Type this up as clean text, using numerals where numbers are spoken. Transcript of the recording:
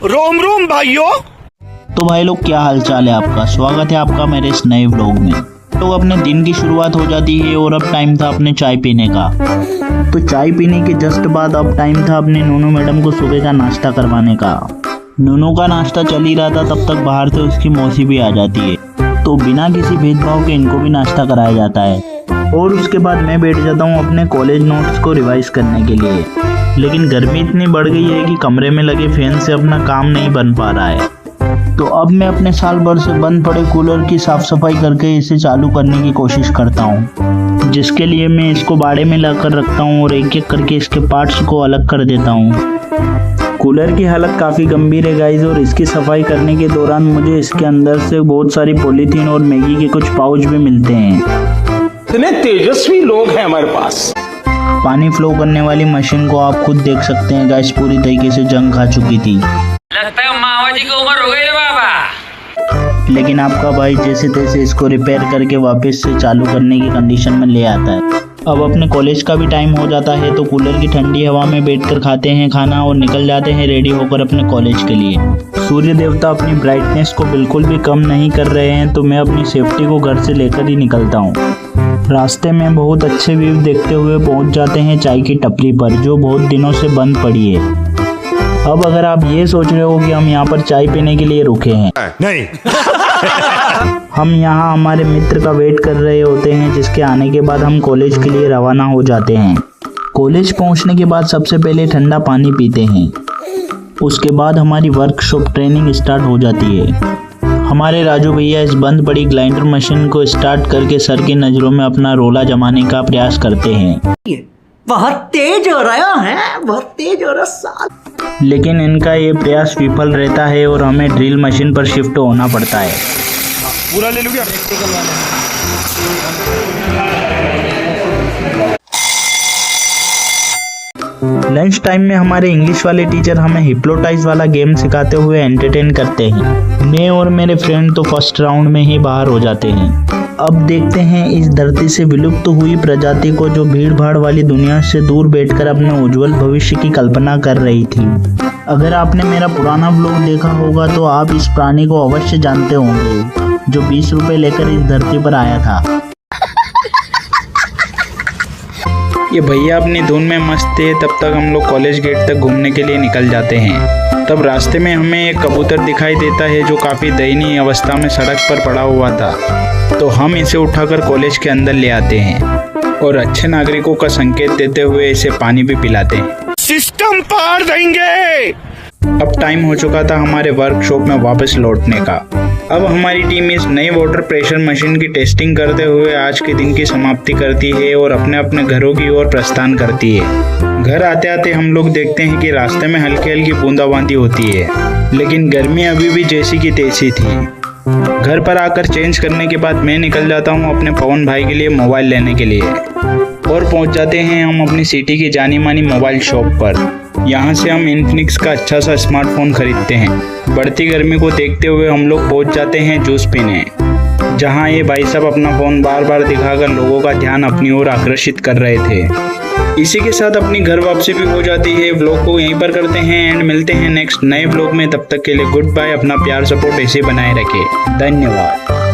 रोम रोम भाइयों। तो भाई लोग, क्या हाल चाल है आपका। स्वागत है आपका मेरे इस नए व्लॉग में। तो अपने दिन की शुरुआत हो जाती है और अब टाइम था अपने चाय पीने का। तो चाय पीने के जस्ट बाद अब टाइम था अपने नूनू मैडम को सुबह का नाश्ता करवाने का। नूनू का नाश्ता चल ही रहा था, तब तक बाहर से उसकी मौसी भी आ जाती है। तो बिना किसी भेदभाव के इनको भी नाश्ता कराया जाता है और उसके बाद मैं बैठ जाता हूँ अपने कॉलेज नोट्स को रिवाइज करने के लिए। लेकिन गर्मी इतनी बढ़ गई है कि कमरे में लगे फैन से अपना काम नहीं बन पा रहा है। तो अब मैं अपने साल भर से बंद पड़े कूलर की साफ सफाई करके इसे चालू करने की कोशिश करता हूँ, जिसके लिए मैं इसको बाड़े में लाकर रखता हूँ और एक एक करके इसके पार्ट्स को अलग कर देता हूँ। कूलर की हालत काफ़ी गंभीर है गाइस, और इसकी सफाई करने के दौरान मुझे इसके अंदर से बहुत सारी पॉलीथीन और मैगी के कुछ पाउच भी मिलते हैं। इतने तेजस्वी लोग हैं हमारे पास। पानी फ्लो करने वाली मशीन को आप खुद देख सकते हैं गाइस, पूरी तरीके से जंग खा चुकी थी। लगता है मामा जी की उम्र हो गई है बाबा। लेकिन आपका भाई जैसे तैसे इसको रिपेयर करके वापस से चालू करने की कंडीशन में ले आता है। अब अपने कॉलेज का भी टाइम हो जाता है, तो कूलर की ठंडी हवा में बैठकर खाते हैं खाना और निकल जाते हैं रेडी होकर अपने कॉलेज के लिए। सूर्य देवता अपनी ब्राइटनेस को बिल्कुल भी कम नहीं कर रहे हैं, तो मैं अपनी सेफ्टी को घर से लेकर ही निकलता हूँ। रास्ते में बहुत अच्छे व्यू देखते हुए पहुँच जाते हैं चाय की टपरी पर, जो बहुत दिनों से बंद पड़ी है। अब अगर आप ये सोच रहे हो कि हम यहाँ पर चाय पीने के लिए रुके हैं, नहीं हम यहाँ हमारे मित्र का वेट कर रहे होते हैं, जिसके आने के बाद हम कॉलेज के लिए रवाना हो जाते हैं। कॉलेज पहुँचने के बाद सबसे पहले ठंडा पानी पीते हैं। उसके बाद हमारी वर्कशॉप ट्रेनिंग स्टार्ट हो जाती है। हमारे राजू भैया इस बंद पड़ी ग्राइंडर मशीन को स्टार्ट करके सर की नज़रों में अपना रोला जमाने का प्रयास करते हैं। बहुत तेज हो रहा है, बहुत तेज हो रहा साल। लेकिन इनका ये प्रयास विफल रहता है और हमें ड्रिल मशीन पर शिफ्ट होना पड़ता है। पूरा ले लूँगा। लंच टाइम में हमारे इंग्लिश वाले टीचर हमें हिप्नोटाइज वाला गेम सिखाते हुए एंटरटेन करते हैं। मैं और मेरे फ्रेंड तो फर्स्ट राउंड में ही बाहर हो जाते हैं। अब देखते हैं इस धरती से विलुप्त हुई प्रजाति को, जो भीड़ भाड़ वाली दुनिया से दूर बैठकर अपने उज्जवल भविष्य की कल्पना कर रही थी। अगर आपने मेरा पुराना व्लॉग देखा होगा तो आप इस प्राणी को अवश्य जानते होंगे, जो 20 रुपए लेकर इस धरती पर आया था। ये भैया अपनी धुन में मस्त थे। तब तक हम लोग कॉलेज गेट तक घूमने के लिए निकल जाते हैं। तब रास्ते में हमें एक कबूतर दिखाई देता है, जो काफ़ी दयनीय अवस्था में सड़क पर पड़ा हुआ था। तो हम इसे उठाकर कॉलेज के अंदर ले आते हैं और अच्छे नागरिकों का संकेत देते हुए इसे पानी भी पिलाते हैं। सिस्टम पार देंगे। अब टाइम हो चुका था हमारे वर्कशॉप में वापस लौटने का। अब हमारी टीम इस नई वाटर प्रेशर मशीन की टेस्टिंग करते हुए आज के दिन की समाप्ति करती है और अपने अपने घरों की ओर प्रस्थान करती है। घर आते आते हम लोग देखते हैं कि रास्ते में हल्की हल्की बूंदाबांदी होती है, लेकिन गर्मी अभी भी जैसी की तैसी थी। घर पर आकर चेंज करने के बाद मैं निकल जाता हूँ अपने पवन भाई के लिए मोबाइल लेने के लिए और पहुँच जाते हैं हम अपनी सिटी की जानी मानी मोबाइल शॉप पर। यहाँ से हम इन्फिनिक्स का अच्छा सा स्मार्टफोन खरीदते हैं। बढ़ती गर्मी को देखते हुए हम लोग पहुँच जाते हैं जूस पीने, जहाँ ये भाई साहब अपना फ़ोन बार बार दिखाकर लोगों का ध्यान अपनी ओर आकर्षित कर रहे थे। इसी के साथ अपनी घर वापसी भी हो जाती है। व्लॉग को यहीं पर करते हैं एंड मिलते हैं नेक्स्ट नए व्लॉग में। तब तक के लिए गुड बाय। अपना प्यार सपोर्ट ऐसे बनाए रखें। धन्यवाद।